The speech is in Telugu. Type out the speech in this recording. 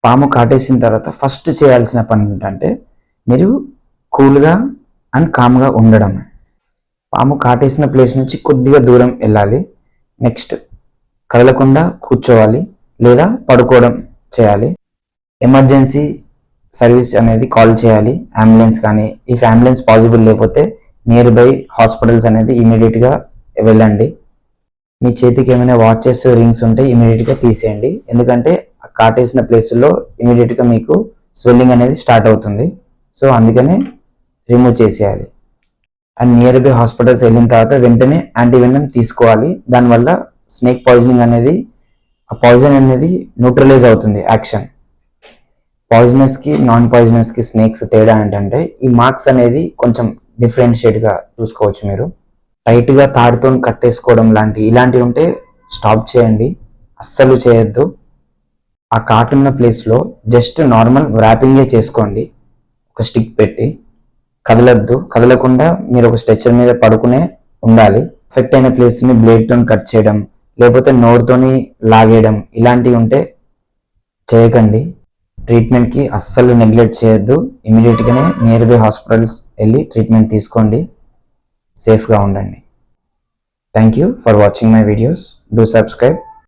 పాము కాటేసిన తర్వాత ఫస్ట్ చేయాల్సిన పని ఏంటంటే మీరు కూల్గా అండ్ కామ్గా ఉండడం. పాము కాటేసిన ప్లేస్ నుంచి కొద్దిగా దూరం వెళ్ళాలి. నెక్స్ట్ కదలకుండా కూర్చోవాలి లేదా పడుకోవడం చేయాలి. ఎమర్జెన్సీ సర్వీస్ అనేది కాల్ చేయాలి, అంబులెన్స్ కానీ. ఇఫ్ అంబులెన్స్ పాసిబుల్ లేకపోతే నియర్ బై హాస్పిటల్స్ అనేది ఇమీడియట్గా వెళ్ళండి. మీ చేతికి ఏమైనా వాచెస్ రింగ్స్ ఉంటే ఇమీడియట్గా తీసేయండి, ఎందుకంటే కాటేసిన ప్లేస్లో ఇమీడియట్గా మీకు స్వెల్లింగ్ అనేది స్టార్ట్ అవుతుంది. సో అందుకనే రిమూవ్ చేసేయాలి. అండ్ నియర్ బై హాస్పిటల్స్ వెళ్ళిన తర్వాత వెంటనే యాంటీవెనమ్ తీసుకోవాలి. దానివల్ల స్నేక్ పాయిజనింగ్ అనేది, ఆ పాయిజన్ అనేది న్యూట్రలైజ్ అవుతుంది యాక్షన్. పాయిజనస్కి నాన్ పాయిజనస్కి స్నేక్స్ తేడా ఏంటంటే ఈ మార్క్స్ అనేది కొంచెం డిఫరెన్షియేట్గా చూసుకోవచ్చు. మీరు టైట్గా తాడుతో కట్టేసుకోవడం ఇలాంటివి ఉంటే స్టాప్ చేయండి, అస్సలు చేయొద్దు. ఆ కాటున్న ప్లేస్లో జస్ట్ నార్మల్ ర్యాపింగే చేసుకోండి, ఒక స్టిక్ పెట్టి. కదలొద్దు, కదలకుండా మీరు ఒక స్ట్రెచర్ మీద పడుకునే ఉండాలి. ఎఫెక్ట్ అయిన ప్లేస్ని బ్లేడ్తో కట్ చేయడం లేకపోతే నోరుతోని లాగేయడం ఇలాంటివి ఉంటే చేయకండి. ట్రీట్మెంట్కి అస్సలు నెగ్లెక్ట్ చేయొద్దు. ఇమీడియట్గానే నియర్ బై హాస్పిటల్స్ వెళ్ళి ట్రీట్మెంట్ తీసుకోండి, సేఫ్గా ఉండండి. Thank you for watching my videos. Do subscribe.